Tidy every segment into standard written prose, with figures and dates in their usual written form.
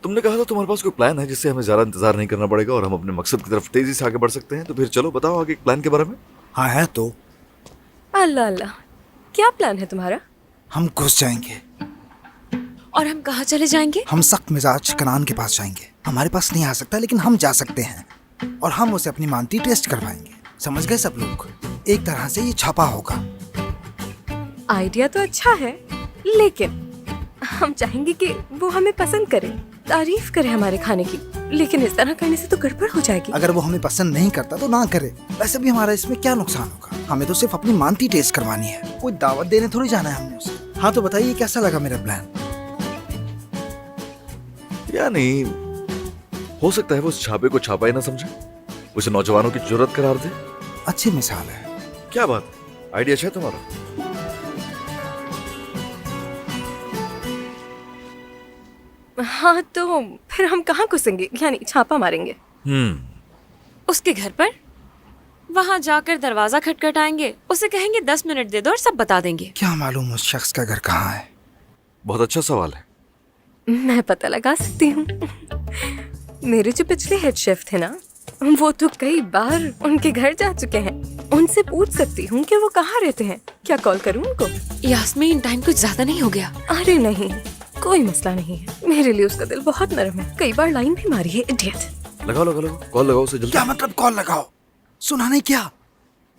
तुमने कहा था तुम्हारे पास कोई प्लान है जिससे हमें ज्यादा इंतजार नहीं करना पड़ेगा और हम अपने मकसद की तरफ तेजी से आगे बढ़ सकते हैं। तो फिर चलो बताओ आगे प्लान के बारे में। हाँ है तो। अल्लाह अल्लाह, क्या प्लान है तुम्हारा? हम घुस जाएंगे। और हम कहाँ चले जाएंगे? हम सख्त मिजाज कनान के पास जाएंगे। हमारे पास नहीं आ सकता लेकिन हम जा सकते हैं और हम उसे अपनी मानती टेस्ट करवाएंगे। समझ गए सब लोग? एक तरह से ये छापा होगा। आइडिया तो अच्छा है, लेकिन हम चाहेंगे कि वो हमें पसंद करे, तारीफ करे हमारे खाने की। लेकिन इस तरह करने से तो गड़बड़ हो जाएगी। अगर वो हमें पसंद नहीं करता तो ना करे। वैसे भी हमारा इसमें क्या नुकसान होगा? हमें तो सिर्फ अपनी मानती टेस्ट करवानी है, कोई दावत देने थोड़ी जाना है हमने उसे। हाँ तो बताइए कैसा लगा मेरा प्लान? या नहीं, हो सकता है वो उस छापे को छापा ही ना समझे, उसे नौजवानों की जरूरत करार दे। अच्छी मिसाल है। क्या बात, आइडिया अच्छा है तुम्हारा। हाँ तो फिर हम कहाँ घुसेंगे, यानी छापा मारेंगे? उसके घर पर। वहाँ जाकर दरवाजा खटखटाएंगे, उसे कहेंगे 10 मिनट दे दो और सब बता देंगे। क्या मालूम उस शख्स का घर कहाँ है? बहुत अच्छा सवाल है। मैं पता लगा सकती हूँ। मेरे जो पिछले हेड शेफ थे ना, वो तो कई बार उनके घर जा चुके हैं। उनसे पूछ सकती हूँ कि वो कहाँ रहते हैं। क्या कॉल करूँ उनको? यास्मीन, टाइम कुछ ज्यादा नहीं हो गया? अरे नहीं, कोई मसला नहीं है। मेरे लिए उसका दिल बहुत नरम है। कई बार लाइन भी मारी है, इडियट। लगाओ लगाओ लगाओ, कॉल लगाओ उसे जल्दी। क्या मतलब कॉल लगाओ? सुना नहीं क्या?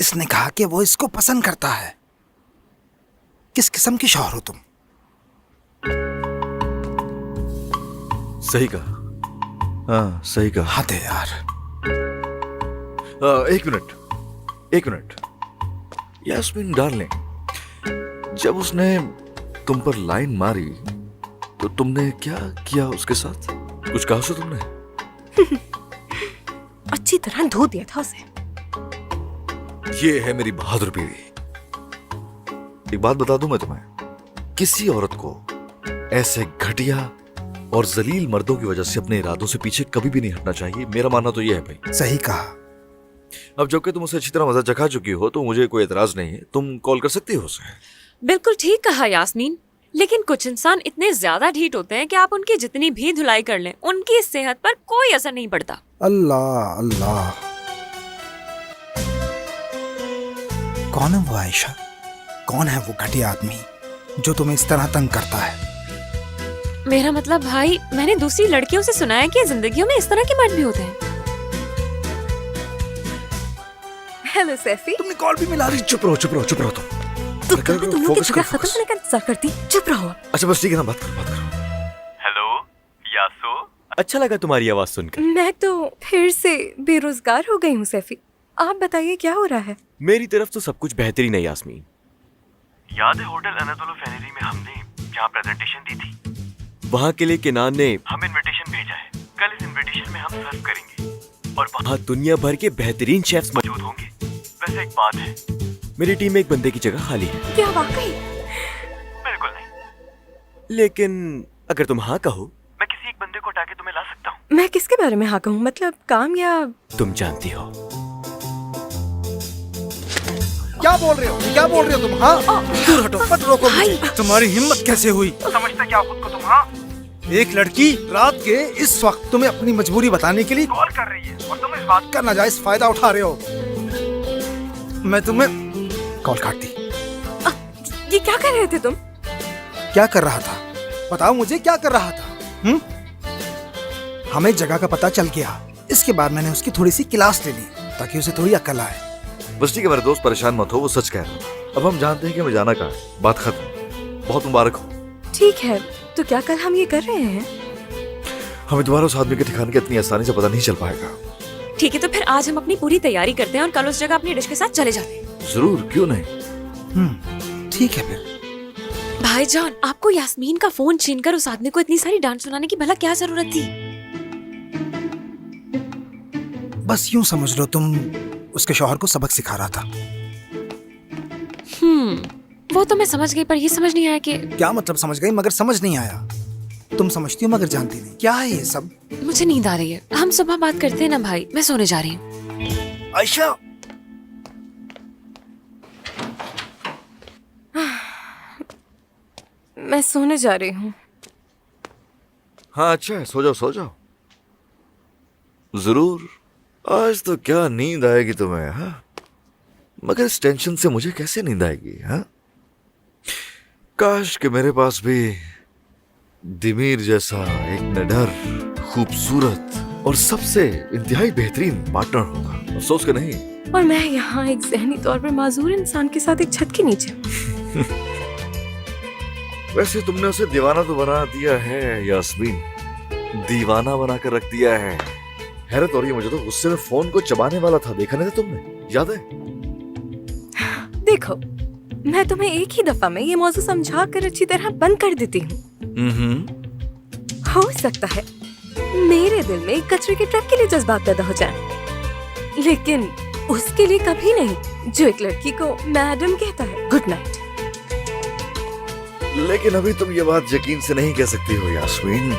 इसने कहा कि वो इसको पसंद करता है। किस किस्म की शौहर हो तुम? सही कहा, हाँ सही कहा। हाँ दे यार। एक मिनट यास्मीन डार्लिंग, जब उसने तुम पर लाइन मारी तो तुमने क्या किया उसके साथ? कुछ कहा उसे तुमने? अच्छी तरह धो दिया था उसे। ये है मेरी बहादुर बीवी। एक बात बता दूं मैं तुम्हें, किसी औरत को ऐसे घटिया और जलील मर्दों की वजह से अपने इरादों से पीछे कभी भी नहीं हटना चाहिए। मेरा मानना तो ये है भाई। सही कहा। अब जबकि तुम उसे अच्छी तरह मजा चखा चुकी हो तो मुझे कोई एतराज नहीं है, तुम कॉल कर सकती हो उसे। बिल्कुल ठीक कहा यास्मीन, लेकिन कुछ इंसान इतने ज्यादा ढीठ होते हैं कि आप उनकी जितनी भी धुलाई कर लें, उनकी सेहत पर कोई असर नहीं पड़ता। अल्लाह अल्लाह। कौन है वो आयशा? कौन है वो घटिया आदमी जो तुम्हें इस तरह तंग करता है? मेरा मतलब भाई, मैंने दूसरी लड़कियों से सुना है कि जिंदगियों में इस तरह के मर्द भी होते हैं। हेलो सैफी। तुमने कॉल भी मिला ली। चुप रहो तुम तुम लोग की झगड़ा खत्म होने का इंतजार करती। चुप रहो। अच्छा बस ठीक है ना, बात करो। हेलो यासो, अच्छा लगा तुम्हारी आवाज सुनकर। मैं तो फिर से बेरोजगार हो गई हूँ सैफी। आप बताइए क्या हो रहा है? मेरी तरफ तो सब कुछ बेहतरीन है यास्मीन। याद है होटल अनातोलो फेनेरी में हमने जहाँ प्रेजेंटेशन दी थी, वहाँ के लिए किनान ने हमें इनविटेशन भेजा है। कल इस इनविटेशन में हम सर्व करेंगे और वहाँ दुनिया भर के बेहतरीन शेफ्स मौजूद होंगे। वैसे एक बात है, मेरी टीम में एक बंदे की जगह खाली है। क्या वाकई? बिल्कुल नहीं, लेकिन अगर तुम हाँ कहो, मैं किसी एक बंदे को हटा के तुम्हें ला सकता हूँ। मैं किसके बारे में हाँ कहूँ? मतलब काम या? तुम जानती हो। क्या बोल रहे हो तुम? हाँ दूर हटो, मत रोको मुझे। तुम्हारी हिम्मत कैसे हुई? समझते क्या खुद को तुम? हाँ, एक लड़की रात के इस वक्त तुम्हें अपनी मजबूरी बताने के लिए कॉल कर रही है और तुम इस बात का नाजायज फायदा उठा रहे हो। मैं तुम्हें कॉल काट दी। ये क्या कर रहे थे तुम? क्या कर रहा था? बताओ मुझे, क्या कर रहा था? हमें जगह का पता चल गया। इसके बाद मैंने उसकी थोड़ी सी क्लास ले ली ताकि उसे थोड़ी अकल आए। बस ठीक है मेरे दोस्त, परेशान मत हो, वो सच कह रहा है। अब हम जानते हैं कि हमें जाना कहाँ है। बात खत्म। बहुत मुबारक हो। ठीक है, तो क्या कल हम ये कर रहे हैं? हमें दोबारा उस आदमी के ठिकाने का इतनी आसानी से पता नहीं चल पाएगा। ठीक है, तो फिर आज हम अपनी पूरी तैयारी करते हैं और कल उस जगह अपनी डिश के साथ चले जाते हैं। जरूर, क्यों नहीं। ठीक है फिर। भाईजान, आपको यास्मीन का फोन छीनकर उस आदमी को इतनी सारी डांट सुनाने की भला क्या जरूरत थी? बस यूं समझ लो तुम उसके शौहर को सबक सिखा रहा था। वो तो मैं समझ गई, पर ये समझ नहीं आया कि... क्या मतलब समझ गई मगर समझ नहीं आया? तुम समझती हो मगर जानती नहीं। क्या है ये सब? मुझे नींद आ रही है, हम सुबह बात करते हैं ना भाई। मैं सोने जा रही हूँ। आयशा, मैं सोने जा रही हूँ। हाँ अच्छा है, सो जाओ सो जाओ। जरूर, आज तो क्या नींद आएगी तुम्हें, हाँ? मगर इस टेंशन से मुझे कैसे नींद आएगी, हाँ? काश कि मेरे पास भी दिमीर जैसा एक निडर, खूबसूरत और सबसे इंतहाई बेहतरीन पार्टनर होगा। अफसोस के नहीं। और मैं यहाँ एक जहनी तौर पर माजूर इंसान के साथ एक छत के नीचे। वैसे तुमने उसे दीवाना तो बना दिया है यास्मीन, दीवाना बना कर रख दिया है। हैरत हो रही है मुझे तो, गुस्से में फोन को चबाने वाला था, देखा नहीं था तुमने, याद है? देखो, मैं तुम्हें एक ही दफा में ये मौजू समझा कर अच्छी तरह बंद कर देती हूँ। हो सकता है मेरे दिल में कचरे के ट्रक के लिए जज्बात पैदा हो जाए, लेकिन उसके लिए कभी नहीं जो एक लड़की को मैडम कहता है गुड नाइट। लेकिन अभी तुम ये बात यकीन से नहीं कह सकती हो यास्मीन।